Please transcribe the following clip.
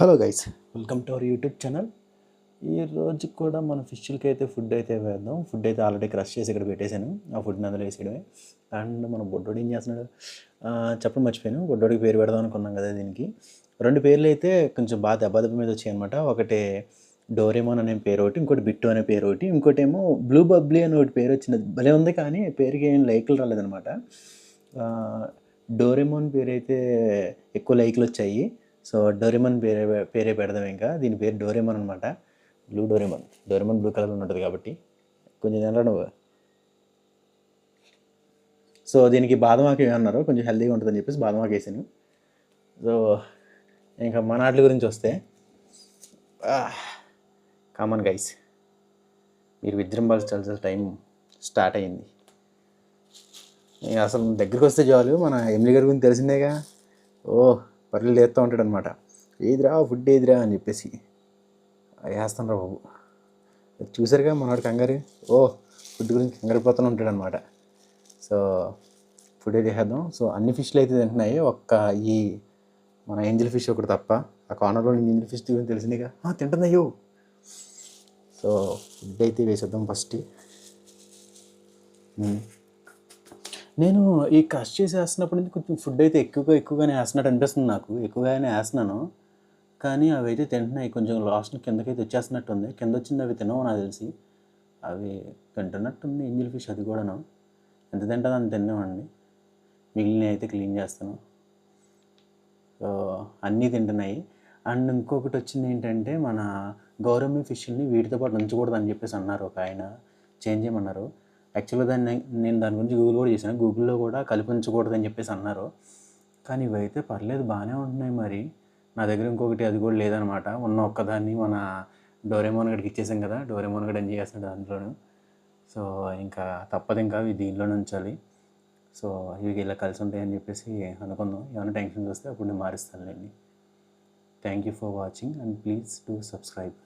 Hello guys, welcome to our YouTube channel. ఈ రోజు కూడా మన ఫిష్లకి అయితే ఫుడ్ అయితే వేద్దాం. ఫుడ్ అయితే ఆల్రెడీ క్రష్ చేసి ఇక్కడ పెట్టేశాను. ఆ ఫుడ్ని అందులో వేసేయడమే. అండ్ మన బొడ్డోడు ఏం చేస్తున్నాడు చెప్పడం మర్చిపోయాను. బొడ్డోడికి పేరు పెడదాం అనుకున్నాం కదా. దీనికి రెండు పేర్లు అయితే కొంచెం బాగా దెబ్బ మీద వచ్చాయి అనమాట. ఒకటి డోరేమోన్ అనే పేరు ఒకటి, ఇంకోటి బిట్టు అనే పేరు ఒకటి, ఇంకోటి ఏమో బ్లూ బబ్లీ అనే ఒకటి పేరు వచ్చింది. భలే ఉంది కానీ పేరుకి ఏం లైకులు రాలేదనమాట. డోరేమోన్ పేరు అయితే ఎక్కువ లైకులు వచ్చాయి. సో డోరేమోన్ పేరే పెడదాం. ఇంకా దీని పేరు డోరేమోన్ అనమాట. బ్లూ డోరేమోన్ బ్లూ కలర్లో ఉంటుంది కాబట్టి కొంచెం తినరా నువ్వు. సో దీనికి బాదం ఆకు అన్నారు, కొంచెం హెల్తీగా ఉంటుందని చెప్పేసి బాదం ఆకు వేసాను. సో ఇంకా మన ఆటల గురించి వస్తే, కామన్ గైస్, మీరు విజృంభించాల్సిన టైం స్టార్ట్ అయింది. అసలు దగ్గరికి వస్తే చాలు, మన ఎమ్మెల్యే గారి గురించి తెలిసిందేగా. పర్లేదు లేస్తూ ఉంటాడు అనమాట. ఏదిరా ఫుడ్ ఏదిరా అని చెప్పేసి వేస్తాను రా బాబు. చూసారుగా మనవాడు కంగారు, ఫుడ్ గురించి కంగారిపోతూనే ఉంటాడు అనమాట. సో ఫుడ్ అయితే వేసేద్దాం. సో అన్ని ఫిష్లు అయితే తింటున్నాయి, ఒక్క ఈ మన ఏంజిల్ ఫిష్ ఒకటి తప్ప. ఆ కార్నర్లో ఏంజిల్ ఫిష్ గురించి తెలిసిందేగా, తింటున్నాయో. సో ఫుడ్ అయితే వేసేద్దాం ఫస్ట్. నేను ఈ క్రష్ చేసి వేస్తున్నప్పటి నుంచి కొంచెం ఫుడ్ అయితే ఎక్కువగానే వేస్తున్నట్టు అనిపిస్తుంది నాకు. ఎక్కువగానే వేస్తున్నాను, కానీ అవి అయితే తింటున్నాయి. కొంచెం లాస్ట్ కిందకైతే వచ్చేస్తున్నట్టు ఉంది. కింద వచ్చింది అవి తినవు నాకు తెలిసి. అవి తింటున్నట్టుంది ఏంజిల్ ఫిష్, అది కూడాను. ఎంత తింటుందో అంత తిన్నామండి. మిగిలిన అయితే క్లీన్ చేస్తాను. సో అన్నీ తింటున్నాయి. అండ్ ఇంకొకటి వచ్చింది ఏంటంటే, మన గౌరమ్మి ఫిష్ని వీటితో పాటు ఉంచకూడదు అని చెప్పేసి అన్నారు. ఒక ఆయన చేంజ్ చేయమన్నారు. యాక్చువల్గా నేను దాని గురించి గూగుల్ కూడా చేశాను. గూగుల్లో కూడా కలిపి ఉంచకూడదు అని చెప్పేసి అన్నారు. కానీ ఇవైతే పర్లేదు, బాగానే ఉంటున్నాయి. మరి నా దగ్గర ఇంకొకటి అది కూడా లేదనమాట. ఉన్న ఒక్కదాన్ని మన డోరేమోన్ గడికి ఇచ్చేసాం కదా. డోరేమోన్ గడి ఎంజాయ్ చేస్తున్నాడు దాంట్లోనూ. సో ఇంకా తప్పదు, ఇంకా ఇవి దీనిలోనే ఉంచాలి. సో ఇవి ఇలా కలిసి ఉంటాయని చెప్పేసి అనుకుందాం. ఏమైనా టెన్షన్స్ వస్తే అప్పుడు నేను మారుస్తానులేండి. Thank you for watching and please do subscribe.